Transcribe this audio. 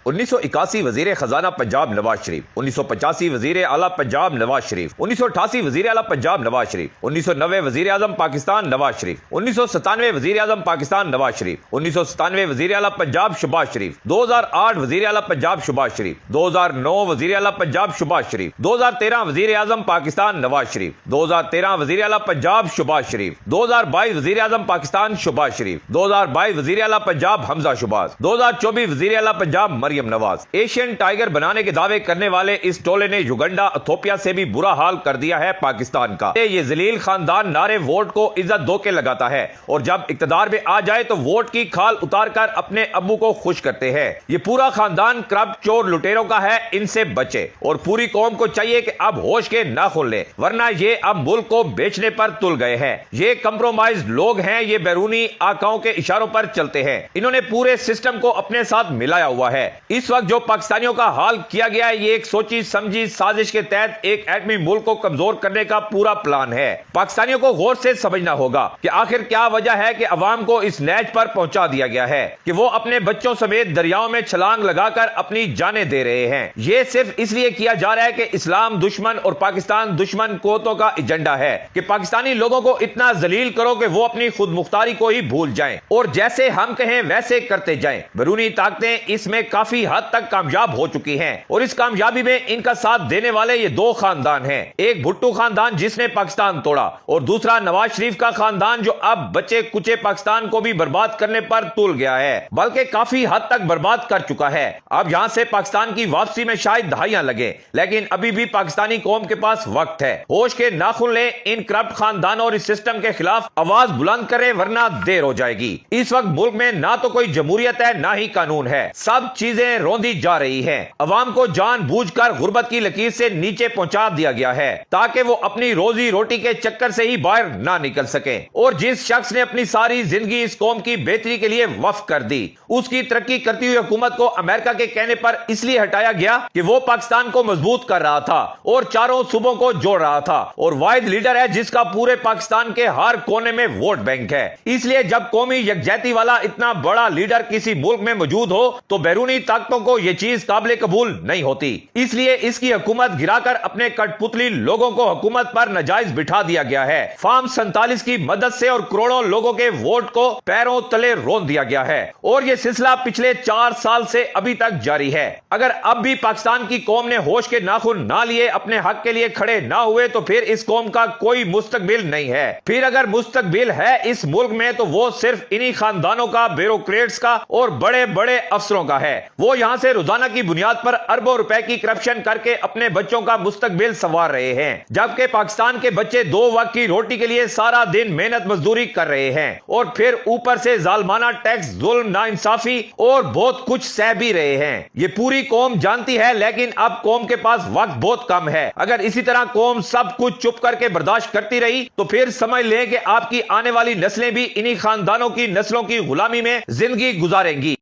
1981 वजीर खजाना पंजाब नवाज शरीफ, 1985 वजीर आला पंजाब नवाज शरीफ, 1988 वजीर आला पंजाब नवाज शरीफ, 1990 वजीर आजम पाकिस्तान नवाज शरीफ, 1997 वजीर आजम पाकिस्तान नवाज शरीफ, 1997 वजीर आला पंजाब शहबाज शरीफ, 2008 वजीर आला पंजाब शहबाज शरीफ, 2009 वजीर आला पंजाब शहबाज शरीफ, 2013 वजीर आजम पाकिस्तान नवाज शरीफ, 2013 वजीर आला पंजाब शहबाज शरीफ, 2022 वजीर आजम पाकिस्तान शहबाज शरीफ, 2022 वजीर आला पंजाब हमजा शहबाज, 2024 वजीर आला पंजाब मरियम नवाज। एशियन टाइगर बनाने के दावे करने वाले इस टोले ने युगांडा, इथोपिया से भी बुरा हाल कर दिया है पाकिस्तान का। ये जलील खानदान नारे वोट को इज्जत दो के लगाता है और जब इक्तदार में आ जाए तो वोट की खाल उतार कर अपने अब्बू को खुश करते हैं। ये पूरा खानदान करप्ट, चोर, लुटेरों का है, इनसे बचे और पूरी कौम को चाहिए कि अब होश के नाखून ले, वरना ये अब मुल्क को बेचने पर तुल गए हैं। ये कंप्रोमाइज लोग हैं, ये बैरूनी आकाओं के इशारों पर चलते हैं। इन्होंने पूरे सिस्टम को अपने साथ मिलाया हुआ है। इस वक्त जो पाकिस्तानियों का हाल किया गया है, ये एक सोची समझी साजिश के तहत एक एटमी मुल्क को कमजोर करने का पूरा प्लान है। पाकिस्तानियों को गौर से समझना होगा कि आखिर क्या वजह है कि अवाम को इस नैज पर पहुंचा दिया गया है कि वो अपने बच्चों समेत दरियाओं में छलांग लगाकर अपनी जानें दे रहे हैं। ये सिर्फ इसलिए किया जा रहा है कि इस्लाम दुश्मन और पाकिस्तान दुश्मन कुव्वतों का एजेंडा है कि पाकिस्तानी लोगों को इतना जलील करो कि वो अपनी खुद मुख्तारी को ही भूल जाएं और जैसे हम कहें वैसे करते जाएं। बैरूनी ताकतें इसमें काफी हद तक कामयाब हो चुकी हैं और इस कामयाबी में इनका साथ देने वाले ये दो खानदान हैं। एक भुट्टो खानदान जिसने पाकिस्तान तोड़ा और दूसरा नवाज शरीफ का खानदान जो अब बचे कुचे पाकिस्तान को भी बर्बाद करने पर तुल गया है, बल्कि काफी हद तक बर्बाद कर चुका है। अब यहां से पाकिस्तान की वापसी में शायद दहाइयां लगे, लेकिन अभी भी पाकिस्तानी कौम के पास वक्त है। होश के नाखून ले, इन करप्ट खानदानों और इस सिस्टम के खिलाफ आवाज बुलंद करे, वरना देर हो जाएगी। इस वक्त मुल्क में ना तो कोई जमहूरियत है, ना ही कानून है। सब चीजें रौंदी जा रही हैं। अवाम को जानबूझकर गुर्बत की लकीर से नीचे पहुंचा दिया गया है ताकि वो अपनी रोजी रोटी के चक्कर से ही बाहर ना निकल सके। और जिस शख्स ने अपनी सारी जिंदगी इस कौम की बेहतरी के लिए वक्फ कर दी, उसकी तरक्की करती हुई हुकूमत को अमेरिका के कहने पर इसलिए हटाया गया कि वो पाकिस्तान को मजबूत कर रहा था और चारों सूबों को जोड़ रहा था और वाहिद लीडर है जिसका पूरे पाकिस्तान के हर कोने में वोट बैंक है। इसलिए जब कौमी यकजहती वाला इतना बड़ा लीडर किसी मुल्क में मौजूद हो तो बैरूनी ताकतों को यह चीज काबिल कबूल नहीं होती। इसलिए इसकी हुकूमत गिराकर अपने कठपुतली लोगों को हुकूमत पर नाजायज बिठा दिया गया है। फार्म 47 की मदद से और करोड़ों लोगों के वोट को पैरों तले रोन दिया गया है और यह सिलसिला पिछले 4 साल से अभी तक जारी है। अगर अब भी पाकिस्तान की कौम ने होश के नाखून ना लिए, अपने हक के लिए खड़े ना हुए, तो फिर इस कौम का कोई मुस्तकबिल नहीं है। फिर अगर मुस्तकबिल है इस मुल्क में तो वो सिर्फ इन्हीं खानदानों का, ब्यूरोक्रेट्स का और बड़े बड़े अफसरों का है। वो यहां से रोजाना की बुनियाद पर अरबों रुपए की करप्शन करके अपने बच्चों का मुस्तकबिल संवार रहे हैं, जबकि पाकिस्तान के बच्चे 2 वक्त की रोटी के लिए सारा दिन मेहनत मजदूरी कर रहे हैं और फिर ऊपर से जालमाना टैक्स, जुल्म, नाइंसाफी और बहुत कुछ सह भी रहे हैं। ये पूरी कौम जानती है, लेकिन अब कौम के पास वक्त बहुत कम है। अगर इसी तरह कौम सब कुछ चुप करके बर्दाश्त करती रही तो फिर समझ लें कि आपकी आने वाली नस्लें भी इन्हीं खानदानों की नस्लों की गुलामी में जिंदगी गुजारेंगी।